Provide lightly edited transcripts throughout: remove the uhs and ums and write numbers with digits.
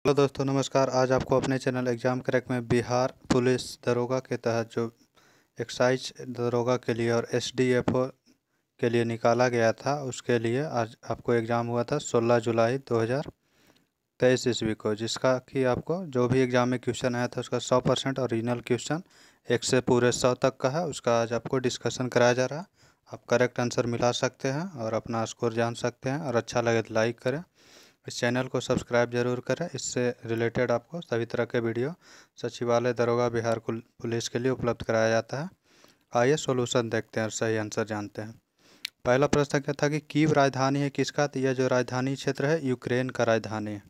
Hello दोस्तों, नमस्कार। आज आपको अपने चैनल एग्ज़ाम क्रैक में बिहार पुलिस दरोगा के तहत जो एक्साइज दरोगा के लिए और एसडीएफओ के लिए निकाला गया था, उसके लिए आज आपको एग्ज़ाम हुआ था 16 जुलाई 2023 ईस्वी को, जिसका कि आपको जो भी एग्ज़ाम में क्वेश्चन आया था उसका 100% ओरिजिनल क्वेश्चन 1 से पूरे 100 तक का है। उसका आज आपको डिस्कशन कराया जा रहा है। आप करेक्ट आंसर मिला सकते हैं और अपना स्कोर जान सकते हैं। और अच्छा लगे तो लाइक करें, इस चैनल को सब्सक्राइब जरूर करें। इससे रिलेटेड आपको सभी तरह के वीडियो सचिवालय दरोगा बिहार पुलिस के लिए उपलब्ध कराया जाता है। आइए सॉल्यूशन देखते हैं और सही आंसर जानते हैं। पहला प्रश्न क्या था कि कीव राजधानी है किसका? तो यह जो राजधानी क्षेत्र है यूक्रेन का राजधानी है।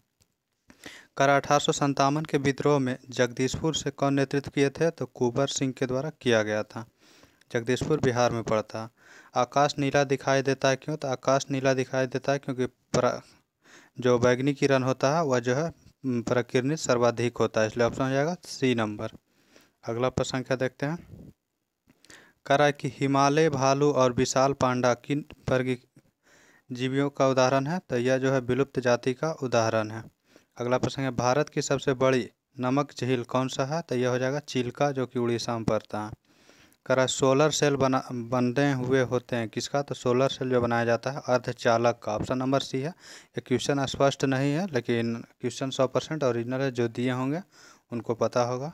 कर 1857 के विद्रोह में जगदीशपुर से कौन नेतृत्व किए थे? तो कुंवर सिंह के द्वारा किया गया था। जगदीशपुर बिहार में पड़ता है। आकाश नीला दिखाई देता है क्यों? तो आकाश नीला दिखाई देता है क्योंकि जो बैगनी किरण होता है वह जो है प्रकिरणित सर्वाधिक होता है, इसलिए ऑप्शन हो जाएगा सी नंबर। अगला प्रश्न क्या देखते हैं। कह रहा है कि हिमालय भालू और विशाल पांडा किन परजीवियों का उदाहरण है? तो यह जो है विलुप्त जाति का उदाहरण है। अगला प्रश्न है भारत की सबसे बड़ी नमक झील कौन सा है? तो यह हो जाएगा चिल्का, जो कि उड़ीसा में पड़ता है। करा सोलर सेल बने हुए होते हैं किसका? तो सोलर सेल जो बनाया जाता है अर्धचालक का। ऑप्शन नंबर सी है। ये क्वेश्चन स्पष्ट नहीं है, लेकिन क्वेश्चन 100% ओरिजिनल है। जो दिए होंगे उनको पता होगा।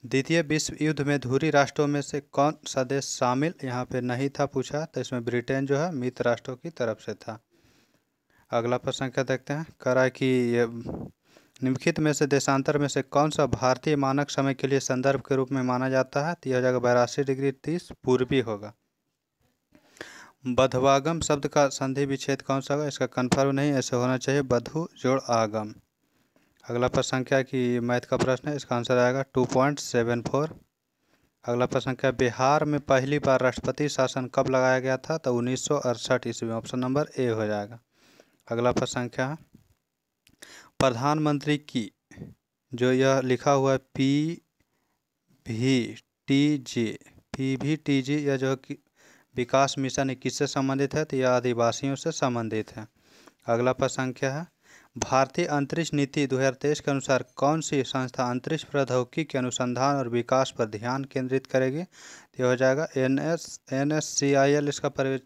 द्वितीय विश्व युद्ध में धुरी राष्ट्रों में से कौन सा देश शामिल यहाँ पे नहीं था पूछा? तो इसमें ब्रिटेन जो है मित्र राष्ट्रों की तरफ से था। अगला प्रश्न क्या देखते हैं। कह रहा है कि ये निम्नलिखित में से देशांतर में से कौन सा भारतीय मानक समय के लिए संदर्भ के रूप में माना जाता है? तो यह हो जाएगा 82 डिग्री 30 पूर्वी होगा। बधवागम शब्द का संधि विच्छेद कौन सा होगा? इसका कन्फर्म नहीं, ऐसे होना चाहिए बधु जोड़ आगम। अगला प्रश्न क्या कि मैथ का प्रश्न है, इसका आंसर आएगा 2.74। अगला प्रश्न क्या बिहार में पहली बार राष्ट्रपति शासन कब लगाया गया था? तो 1968 ईस्वी में। ऑप्शन नंबर ए हो जाएगा। अगला प्रश्न क्या है। प्रधानमंत्री की जो यह लिखा हुआ है पीवीटीजी यह जो कि विकास मिशन है किससे संबंधित है? तो यह आदिवासियों से संबंधित है। अगला प्रश्न क्या है। भारतीय अंतरिक्ष नीति 2023 के अनुसार कौन सी संस्था अंतरिक्ष प्रौद्योगिकी के अनुसंधान और विकास पर ध्यान केंद्रित करेगी? तो यह हो जाएगा NSCIL इसका परिवेश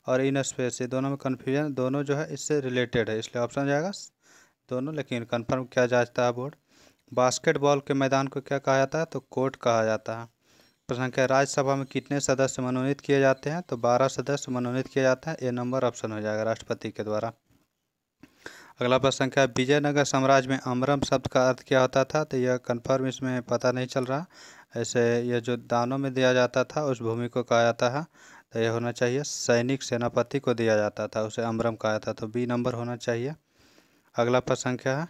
और इन स्पेस, ये दोनों में कन्फ्यूजन, दोनों जो है इससे रिलेटेड है, इसलिए ऑप्शन हो जाएगा दोनों, लेकिन कंफर्म क्या जांचता है बोर्ड। बास्केटबॉल के मैदान को क्या कहा जाता है? तो कोर्ट कहा जाता है। प्रश्न क्या राज्यसभा में कितने सदस्य मनोनीत किए जाते हैं? तो 12 सदस्य मनोनीत किए जाते हैं। ए नंबर ऑप्शन हो जाएगा राष्ट्रपति के द्वारा। अगला प्रश्न क्या विजयनगर साम्राज्य में अमरम शब्द का अर्थ क्या होता था? तो यह कंफर्म इसमें पता नहीं चल रहा। ऐसे यह जो दानों में दिया जाता था उस भूमि को कहा जाता है, तो यह होना चाहिए सैनिक सेनापति को दिया जाता था, उसे अमरम कहा था, तो बी नंबर होना चाहिए। अगला प्रश्न क्या है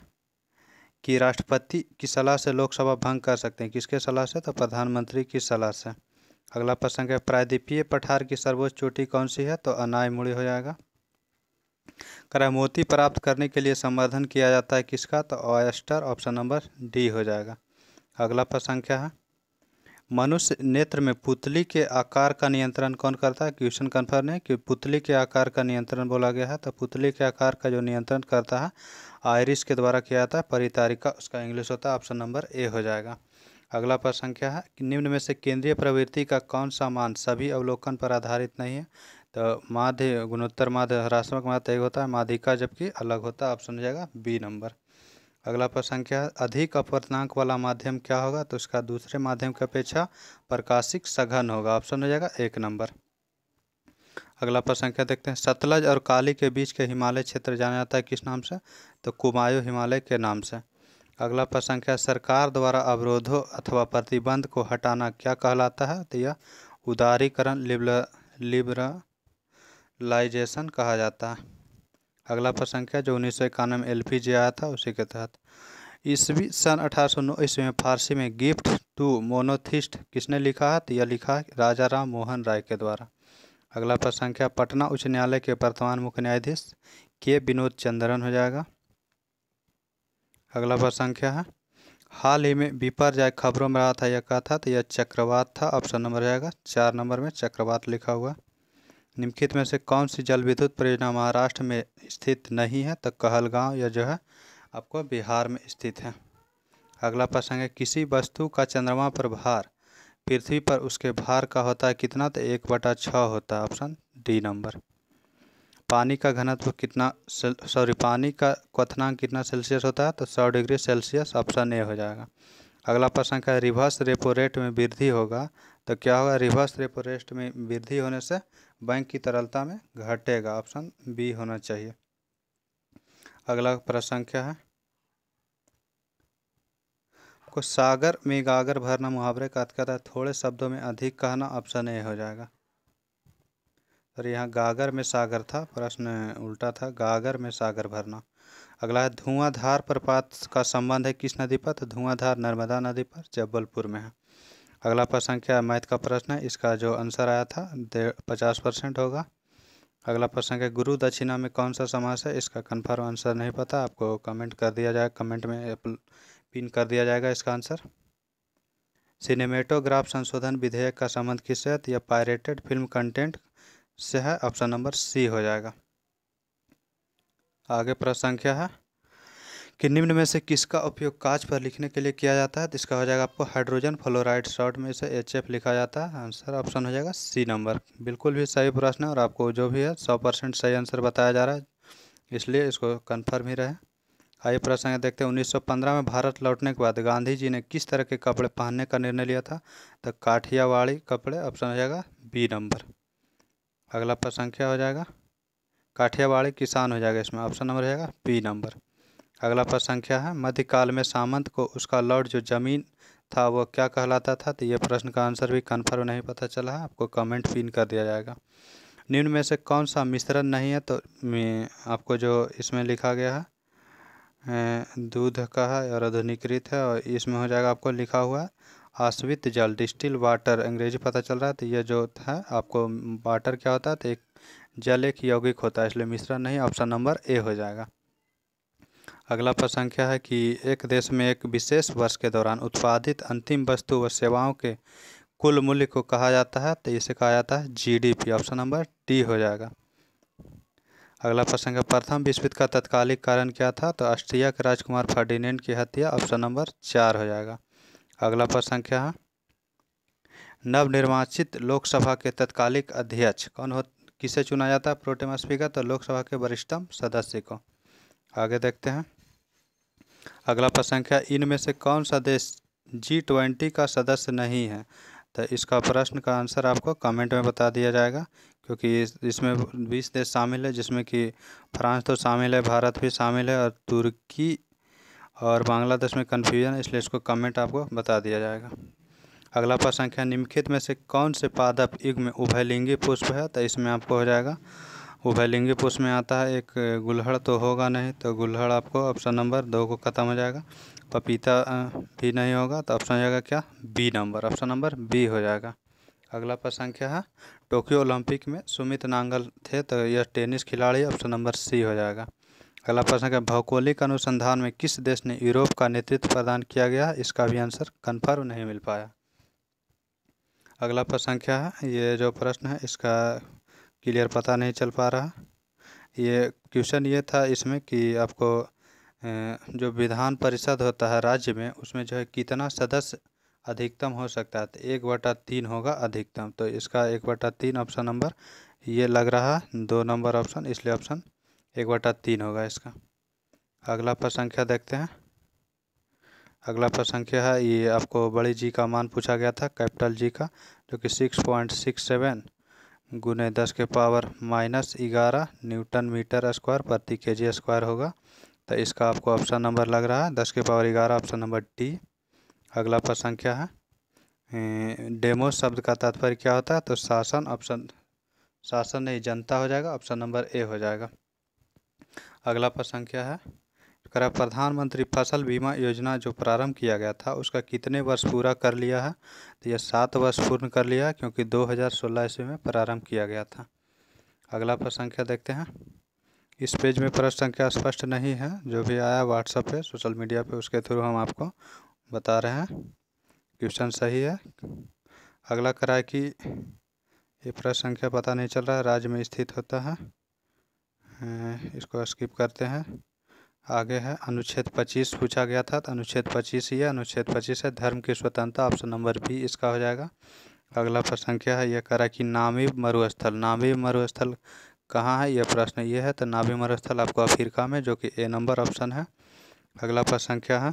कि राष्ट्रपति की सलाह से लोकसभा भंग कर सकते हैं, किसके सलाह से? तो प्रधानमंत्री की सलाह से। अगला प्रश्न क्या प्रायद्वीपीय पठार की सर्वोच्च चोटी कौन सी है? तो अनायमुड़ी हो जाएगा। करा मोती प्राप्त करने के लिए संवर्धन किया जाता है किसका? तो ऑयस्टर, ऑप्शन नंबर डी हो जाएगा। अगला प्रश्न क्या है मनुष्य नेत्र में पुतली के आकार का नियंत्रण कौन करता है? क्वेश्चन कन्फर्म है कि पुतली के आकार का नियंत्रण बोला गया है, तो पुतली के आकार का जो नियंत्रण करता है आयरिस के द्वारा किया जाता है, परितारिका उसका इंग्लिश होता है, ऑप्शन नंबर ए हो जाएगा। अगला प्रश्न क्या है कि निम्न में से केंद्रीय प्रवृत्ति का कौन सा मान सभी अवलोकन पर आधारित नहीं है? तो माध्य गुणोत्तर माध्य हरात्मक माध्य एक होता है, माध्यिका जबकि अलग होता है, ऑप्शन हो जाएगा बी नंबर। अगला प्रश्न क्या है अधिक अपवर्तनांक वाला माध्यम क्या होगा? तो इसका दूसरे माध्यम की अपेक्षा प्रकाशिक सघन होगा, ऑप्शन हो जाएगा 1 नंबर। अगला प्रश्न क्या देखते हैं सतलज और काली के बीच के हिमालय क्षेत्र जाना जाता है किस नाम से? तो कुमायूं हिमालय के नाम से। अगला प्रश्न क्या सरकार द्वारा अवरोधों अथवा प्रतिबंध को हटाना क्या कहलाता है? तो यह उदारीकरण लिबरलाइजेशन कहा जाता है। अगला प्रश्न क्या जो 1991 में LPG आया था उसी के तहत। ईस्वी सन 1809 ईस्वी में फारसी में गिफ्ट टू मोनोथिस्ट किसने लिखा है? तो यह लिखा है राजा राम मोहन राय के द्वारा। अगला प्रश्न क्या पटना उच्च न्यायालय के वर्तमान मुख्य न्यायाधीश के विनोद चंद्रन हो जाएगा। अगला प्रश्न क्या है हाल ही में विपर्यय खबरों में रहा था यह क्या था? तो यह चक्रवात था, ऑप्शन नंबर जाएगा 4 नंबर में चक्रवात लिखा हुआ। निम्नलिखित में से कौन सी जल विद्युत परियोजना महाराष्ट्र में स्थित नहीं है? तो कहलगांव यह जो है आपको बिहार में स्थित है। अगला प्रश्न है, किसी वस्तु का चंद्रमा पर भार पृथ्वी पर उसके भार का होता है कितना? तो 1/6 होता है, ऑप्शन डी नंबर। पानी का घनत्व कितना पानी का क्वथनांक कितना सेल्सियस होता है? तो 100 डिग्री सेल्सियस, ऑप्शन ए हो जाएगा। अगला प्रश्न का, रिवर्स रेपो रेट में वृद्धि होगा तो क्या होगा? रिवर्स रेपो रेट में वृद्धि होने से बैंक की तरलता में घटेगा, ऑप्शन बी होना चाहिए। अगला प्रश्न क्या है? को सागर में गागर भरना मुहावरे का अर्थ कहता है थोड़े शब्दों में अधिक कहना, ऑप्शन ए हो जाएगा। और यहाँ गागर में सागर था, प्रश्न उल्टा था, गागर में सागर भरना। अगला है, धुआंधार प्रपात का संबंध है किस नदी पर? तो धुआंधार नर्मदा नदी पर, जबलपुर में है। अगला प्रश्न क्या है? मैथ का प्रश्न है, इसका जो आंसर आया था 50% होगा। अगला प्रश्न है, गुरु दक्षिणा में कौन सा समास है? इसका कन्फर्म आंसर नहीं पता, आपको कमेंट कर दिया जाएगा, कमेंट में पिन कर दिया जाएगा इसका आंसर। सिनेमेटोग्राफ संशोधन विधेयक का संबंध किससे है? यह पायरेटेड फिल्म कंटेंट से है, ऑप्शन नंबर सी हो जाएगा। आगे प्रश्न क्या है कि निम्न में से किसका उपयोग कांच पर लिखने के लिए किया जाता है? तो इसका हो जाएगा आपको हाइड्रोजन फ्लोराइड, शॉर्ट में से HF लिखा जाता है, आंसर ऑप्शन हो जाएगा सी नंबर। बिल्कुल भी सही प्रश्न है और आपको जो भी है 100% सही आंसर बताया जा रहा है, इसलिए इसको कन्फर्म ही रहे। आइए प्रश्न देखते हैं, 1915 में भारत लौटने के बाद गांधी जी ने किस तरह के कपड़े पहनने का निर्णय लिया था? तो काठियावाड़ी कपड़े, ऑप्शन हो जाएगा बी नंबर। अगला प्रश्न क्या हो जाएगा? काठियावाड़ी किसान हो जाएगा इसमें, ऑप्शन नंबर हो जाएगा बी नंबर। अगला प्रश्न क्या है? मध्यकाल में सामंत को उसका लॉर्ड जो जमीन था वो क्या कहलाता था? तो ये प्रश्न का आंसर भी कन्फर्म नहीं पता चला है, आपको कमेंट पिन कर दिया जाएगा। निम्न में से कौन सा मिश्रण नहीं है? तो आपको जो इसमें लिखा गया है दूध का है और आधुनिकीकृत है, और इसमें हो जाएगा आपको लिखा हुआ है आश्वित जल, डिस्टिल वाटर, अंग्रेजी पता चल रहा है। तो ये जो है आपको वाटर क्या होता है? तो एक जल एक यौगिक होता है, इसलिए मिश्रण नहीं, ऑप्शन नंबर ए हो जाएगा। अगला प्रश्न क्या है कि एक देश में एक विशेष वर्ष के दौरान उत्पादित अंतिम वस्तु व सेवाओं के कुल मूल्य को कहा जाता है? तो इसे कहा जाता है GDP, ऑप्शन नंबर डी हो जाएगा। अगला प्रश्न का, प्रथम विश्व युद्ध का तत्कालिक कारण क्या था? तो ऑस्ट्रिया के राजकुमार फर्डिनेंड की हत्या, ऑप्शन नंबर 4 हो जाएगा। अगला प्रश्न क्या है? नवनिर्वाचित लोकसभा के तत्कालिक अध्यक्ष कौन हो, किसे चुना जाता है प्रोटेम स्पीकर? तो लोकसभा के वरिष्ठतम सदस्य को। आगे देखते हैं। अगला प्रश्न क्या, इनमें से कौन सा देश G20 का सदस्य नहीं है? तो इसका प्रश्न का आंसर आपको कमेंट में बता दिया जाएगा, क्योंकि इसमें 20 देश शामिल है, जिसमें कि फ्रांस तो शामिल है, भारत भी शामिल है, और तुर्की और बांग्लादेश में कन्फ्यूजन है, इसलिए इसको कमेंट आपको बता दिया जाएगा। अगला प्रश्न क्या, निम्नलिखित में से कौन से पादप युग में उभयलिंगी पुष्प है? तो इसमें आपको हो जाएगा उभयलिंगी पुष्प में आता है एक गुल्हड़ तो होगा नहीं, तो गुल्हड़ आपको ऑप्शन नंबर 2 को ख़त्म हो जाएगा। पपीता भी नहीं होगा, तो ऑप्शन हो जाएगा क्या? B number, option number B हो जाएगा। अगला प्रश्न क्या है? टोक्यो ओलंपिक में सुमित नांगल थे, तो यह टेनिस खिलाड़ी, ऑप्शन नंबर सी हो जाएगा। अगला प्रश्न क्या, भौगोलिक अनुसंधान में किस देश ने यूरोप का नेतृत्व प्रदान किया गया? इसका भी आंसर कन्फर्म नहीं मिल पाया। अगला प्रश्न क्या है? ये जो प्रश्न है इसका क्लियर पता नहीं चल पा रहा। ये क्वेश्चन ये था इसमें कि आपको जो विधान परिषद होता है राज्य में, उसमें जो है कितना सदस्य अधिकतम हो सकता है? तो 1/3 होगा अधिकतम, तो इसका 1/3 ऑप्शन नंबर ये लग रहा है 2 नंबर ऑप्शन, इसलिए ऑप्शन 1/3 होगा इसका। अगला प्रश्न क्या देखते हैं। अगला प्रश्न क्या है? ये आपको बड़ी जी का मान पूछा गया था, कैपिटल जी का, जो कि 6.67 गुने 10 के पावर -11 न्यूटन मीटर स्क्वायर प्रति kg स्क्वायर होगा। तो इसका आपको ऑप्शन नंबर लग रहा है 10 के पावर 11, ऑप्शन नंबर डी। अगला प्रश्न क्या है? डेमो शब्द का तात्पर्य क्या होता है? तो शासन, ऑप्शन शासन नहीं जनता हो जाएगा, ऑप्शन नंबर ए हो जाएगा। अगला प्रश्न क्या है? करा प्रधानमंत्री फसल बीमा योजना जो प्रारंभ किया गया था उसका कितने वर्ष पूरा कर लिया है? तो यह 7 वर्ष पूर्ण कर लिया है, क्योंकि 2016 ईस्वी में प्रारंभ किया गया था। अगला प्रश्न क्या देखते हैं। इस पेज में प्रश्न संख्या स्पष्ट नहीं है, जो भी आया व्हाट्सएप पे, सोशल मीडिया पे, उसके थ्रू हम आपको बता रहे हैं। क्वेश्चन सही है। अगला करा है कि ये प्रश्न संख्या पता नहीं चल रहा है, राज्य में स्थित होता है, इसको स्किप करते हैं। आगे है अनुच्छेद 25 पूछा गया था, तो अनुच्छेद 25 ही है। अनुच्छेद 25 है धर्म की स्वतंत्रता, ऑप्शन नंबर बी इसका हो जाएगा। अगला प्रश्न क्या है, यह करा कि नामी मरुस्थल, नामी मरुस्थल कहाँ है, यह प्रश्न ये है। तो नामी मरुस्थल आपको अफ्रीका में, जो कि ए नंबर ऑप्शन है। अगला प्रश्न क्या है,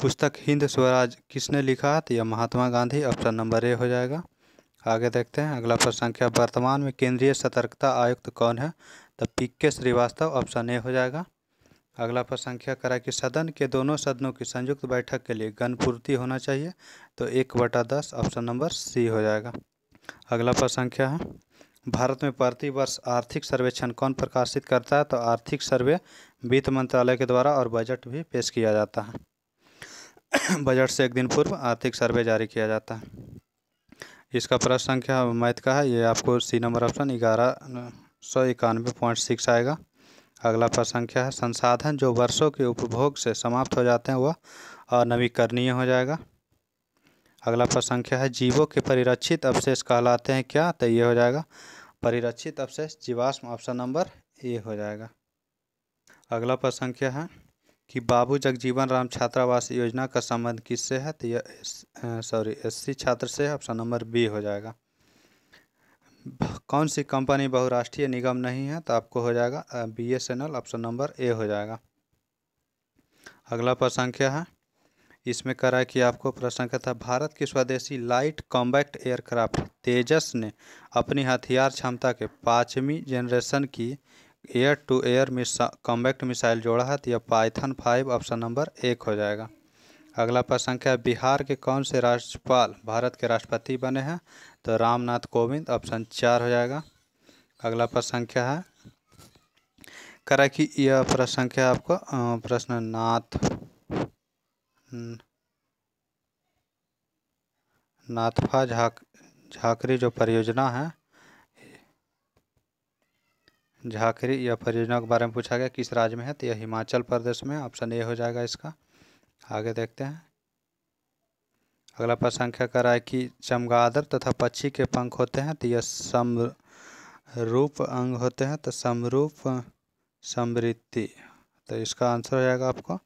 पुस्तक हिंद स्वराज किसने लिखा है, तो यह Mahatma Gandhi, option number A हो जाएगा। आगे देखते हैं अगला प्रश्न क्या, वर्तमान में केंद्रीय सतर्कता आयुक्त कौन है, तो पी.के. श्रीवास्तव, ऑप्शन ए हो जाएगा। अगला प्रश्न क्या करा कि सदन के दोनों सदनों की संयुक्त बैठक के लिए गणपूर्ति होना चाहिए, तो 1/10, ऑप्शन नंबर सी हो जाएगा। अगला प्रश्न क्या है, भारत में प्रति वर्ष आर्थिक सर्वेक्षण कौन प्रकाशित करता है, तो आर्थिक सर्वे वित्त मंत्रालय के द्वारा, और बजट भी पेश किया जाता है। बजट से एक दिन पूर्व आर्थिक सर्वे जारी किया जाता है। इसका प्रश्न संख्या मैथ का है, ये आपको सी नंबर ऑप्शन 1191.6 आएगा। अगला प्रश्न क्या है, संसाधन जो वर्षों के उपभोग से समाप्त हो जाते हैं वह अनवीकरणीय हो जाएगा। अगला प्रश्न क्या है, जीवों के परिरक्षित अवशेष कहलाते हैं क्या, तो ये हो जाएगा परिरक्षित अवशेष जीवाश्म, ऑप्शन नंबर ए हो जाएगा। अगला प्रश्न क्या है कि बाबू जगजीवन राम छात्रावास योजना का संबंध किससे है, तो यह एससी छात्र से है, ऑप्शन नंबर बी हो जाएगा। कौन सी कंपनी बहुराष्ट्रीय निगम नहीं है, तो आपको हो जाएगा BSNL, ऑप्शन नंबर ए हो जाएगा। अगला प्रश्न क्या है, इसमें करा है कि आपको प्रश्न क्या था, भारत की स्वदेशी लाइट कॉम्बैक्ट एयरक्राफ्ट तेजस ने अपनी हथियार क्षमता के 5वीं जनरेशन की air to air combat missile जोड़ा है, तो यह पाइथन 5, ऑप्शन नंबर 1 हो जाएगा। अगला प्रश्न क्या है, बिहार के कौन से राज्यपाल भारत के राष्ट्रपति बने हैं, तो रामनाथ कोविंद, ऑप्शन 4 हो जाएगा। अगला प्रश्न क्या है, करा कि यह प्रश्न क्या है आपको प्रश्न नाथपा झाकरी जो परियोजना है, झाकरी यह परियोजना के बारे में पूछा गया, किस राज्य में है, तो यह हिमाचल प्रदेश में, ऑप्शन ए हो जाएगा इसका। आगे देखते हैं अगला प्रश्न क्या कर रहा है कि चमगादड़ तथा पक्षी के पंख होते हैं, तो यह समरूप अंग होते हैं, तो समरूप समृद्धि, तो इसका आंसर हो जाएगा आपको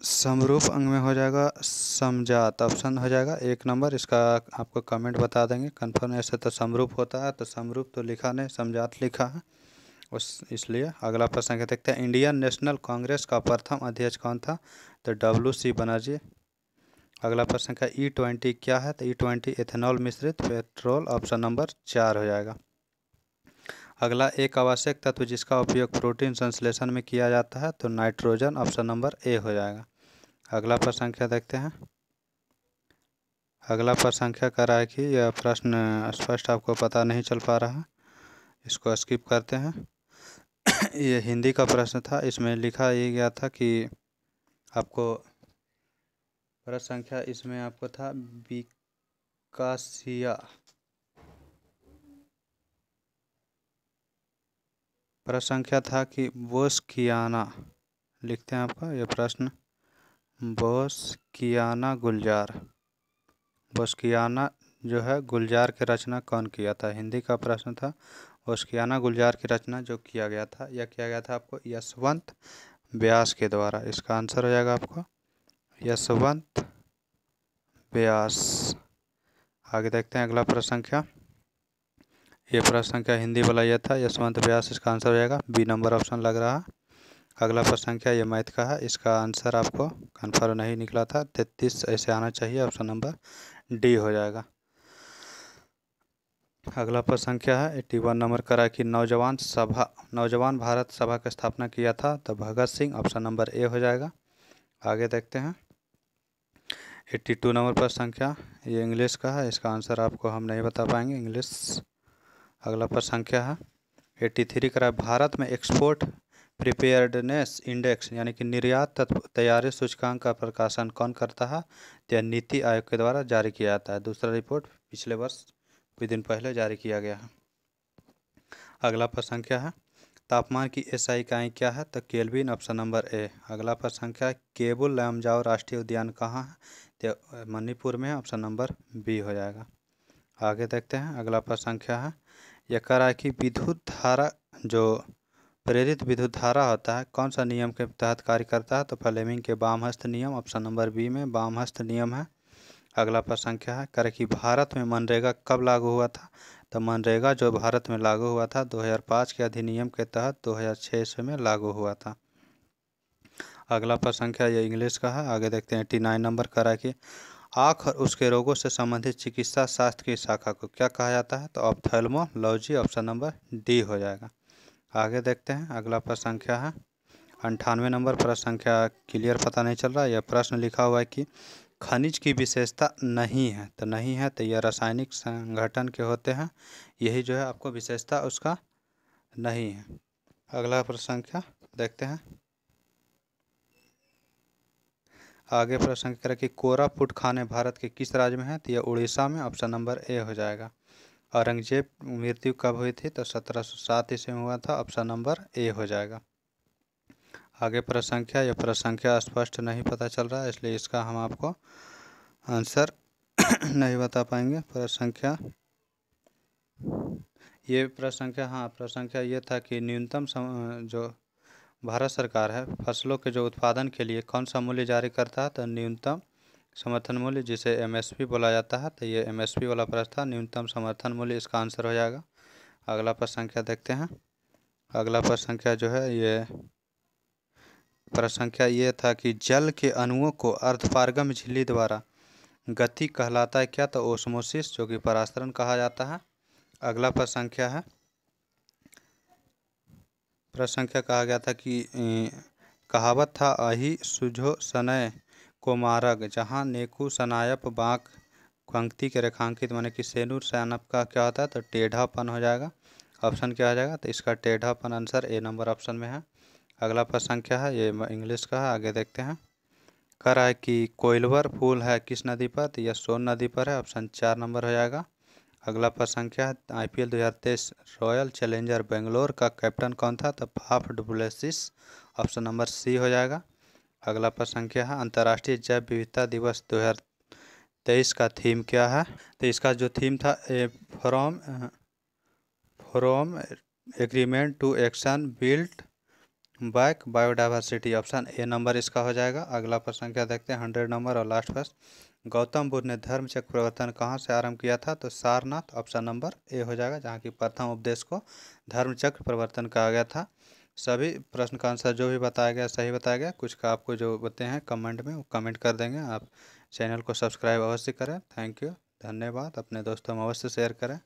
समरूप अंग में हो जाएगा समजात, ऑप्शन हो जाएगा 1 नंबर। इसका आपको कमेंट बता देंगे कन्फर्म, ऐसे तो समरूप होता है, तो समरूप तो लिखा नहीं, समजात लिखा है उस इसलिए। अगला प्रश्न क्या देखते हैं, इंडियन नेशनल कांग्रेस का प्रथम अध्यक्ष कौन था, तो WC बनर्जी। अगला प्रश्न का E20 क्या है, तो E20 एथेनॉल मिश्रित पेट्रोल, ऑप्शन नंबर 4 हो जाएगा। अगला एक आवश्यक तत्व जिसका उपयोग प्रोटीन संश्लेषण में किया जाता है, तो नाइट्रोजन, ऑप्शन नंबर ए हो जाएगा। अगला प्रश्न क्या देखते हैं, अगला प्रश्न क्या कर रहा है कि यह प्रश्न स्पष्ट आपको पता नहीं चल पा रहा है, इसको स्किप करते हैं। ये हिंदी का प्रश्न था, इसमें लिखा ये गया था कि आपको प्रश्न संख्या इसमें आपको था विकासिया, प्रश्न संख्या था कि बोस्कियाना, लिखते हैं आपका ये प्रश्न, बोस्कियाना गुलजार, बोस्कियाना जो है गुलजार की रचना कौन किया था, हिंदी का प्रश्न था। बोस्कियाना गुलजार की रचना जो किया गया था, यह किया गया था आपको यशवंत व्यास के द्वारा। इसका आंसर हो जाएगा आपको यशवंत व्यास। आगे देखते हैं अगला प्रश्न क्या, ये प्रश्न क्या हिंदी वाला यह था यशवंत व्यास, इसका आंसर हो जाएगा बी नंबर ऑप्शन लग रहा है। अगला प्रश्न क्या ये मैथ का है, इसका आंसर आपको कन्फर्म नहीं निकला था, 33 ऐसे आना चाहिए, ऑप्शन नंबर डी हो जाएगा। अगला प्रश्न क्या है 81 नंबर करा कि नौजवान भारत सभा की स्थापना किया था, तो Bhagat Singh, option number A हो जाएगा। आगे देखते हैं 82 नंबर प्रश्न क्या, ये इंग्लिश का है, इसका आंसर आपको हम नहीं बता पाएंगे इंग्लिश। अगला प्रश्न क्या है 83 करा, भारत में एक्सपोर्ट प्रिपेयर्डनेस इंडेक्स यानी कि निर्यात तैयारी सूचकांक का प्रकाशन कौन करता है, यह नीति आयोग के द्वारा जारी किया जाता है। दूसरा रिपोर्ट पिछले वर्ष कुछ दिन पहले जारी किया गया है। अगला प्रश्न क्या है, तापमान की SI इकाई क्या है, तो केल्विन, ऑप्शन नंबर ए। अगला प्रश्न क्या है, केबुल लामजाओ राष्ट्रीय उद्यान कहाँ है, तो मणिपुर में, ऑप्शन नंबर बी हो जाएगा। आगे देखते हैं अगला प्रश्न क्या है, यह कह रहा है कि विद्युत धारा जो प्रेरित विद्युत धारा होता है कौन सा नियम के तहत कार्य करता है? तो फ्लेमिंग के वामहस्त नियम, ऑप्शन नंबर बी में वामहस्त नियम है। अगला प्रश्न क्या है? करें कि भारत में मनरेगा कब लागू हुआ था? तो मनरेगा जो भारत में लागू हुआ था 2005 के अधिनियम के तहत 2006 में लागू हुआ था। अगला प्रश्न क्या है? ये इंग्लिश का है। आगे देखते हैं 89 नंबर करा कि आँख और उसके रोगों से संबंधित चिकित्सा शास्त्र की शाखा को क्या कहा जाता है? तो ऑप्थेल्मोलॉजी, ऑप्शन नंबर डी हो जाएगा। आगे देखते हैं अगला प्रश्न क्या है? 98 नंबर प्रश्न संख्या क्लियर पता नहीं चल रहा है। यह प्रश्न लिखा हुआ है कि खनिज की विशेषता नहीं है, तो नहीं है तो यह रासायनिक संगठन के होते हैं, यही जो है आपको विशेषता उसका नहीं है। अगला प्रश्न संख्या देखते हैं। आगे प्रश्न करें कि कोरापुट खाने भारत के किस राज्य में है? तो यह उड़ीसा में, ऑप्शन नंबर ए हो जाएगा। औरंगजेब मृत्यु कब हुई थी? तो 1707 ईस्वी में हुआ था, ऑप्शन नंबर ए हो जाएगा। आगे प्रश्न संख्या, यह प्रश्न संख्या स्पष्ट नहीं पता चल रहा है इसलिए इसका हम आपको आंसर नहीं बता पाएंगे। प्रश्न संख्या ये प्रश्न संख्या, हाँ प्रश्न संख्या ये था कि न्यूनतम जो भारत सरकार है फसलों के जो उत्पादन के लिए कौन सा मूल्य जारी करता है? तो न्यूनतम समर्थन मूल्य, जिसे एमएसपी बोला जाता है। तो ये एमएसपी वाला प्रश्न था, न्यूनतम समर्थन मूल्य इसका आंसर हो जाएगा। अगला प्रश्न संख्या देखते हैं। अगला प्रश्न संख्या जो है ये प्रश्न संख्या ये था कि जल के अणुओं को अर्धपारगम झिल्ली द्वारा गति कहलाता है क्या? तो ओस्मोसिस, जो कि परास्तरण कहा जाता है। अगला प्रश्न संख्या है, प्रश्न संख्या कहा गया था कि कहावत था अहि सुझो सनय को मारग, जहाँ नेकु सनायप बाँक पंक्ति के रेखांकित माने कि सेनुर सैनप का क्या होता है? तो टेढ़ापन हो जाएगा। ऑप्शन क्या हो जाएगा? तो इसका टेढ़ापन आंसर ए नंबर ऑप्शन में है। अगला प्रश्न संख्या है ये इंग्लिश का है। आगे देखते हैं। कह रहा है कि कोइलवर पुल है किस नदी पर? तो यह सोन नदी पर है, ऑप्शन 4 नंबर हो जाएगा। अगला प्रश्न संख्या है IPL 2023 रॉयल चैलेंजर बेंगलोर का कैप्टन कौन था? तो Faf du Plessis, option number C हो जाएगा। अगला प्रश्न संख्या है अंतर्राष्ट्रीय जैव विविधता दिवस 2023 का थीम क्या है? तो इसका जो थीम था from agreement to action build back biodiversity, option A number इसका हो जाएगा। अगला प्रश्न संख्या देखते हैं 100 नंबर और लास्ट प्रश्न। गौतम बुद्ध ने धर्मचक्र प्रवर्तन कहाँ से आरंभ किया था? तो सारनाथ, ऑप्शन नंबर ए हो जाएगा, जहाँ की प्रथम उपदेश को धर्मचक्र प्रवर्तन कहा गया था। सभी प्रश्न का आंसर जो भी बताया गया सही बताया गया, कुछ का आपको जो बताते हैं कमेंट में वो कमेंट कर देंगे। आप चैनल को सब्सक्राइब अवश्य करें। थैंक यू, धन्यवाद। अपने दोस्तों में अवश्य शेयर करें।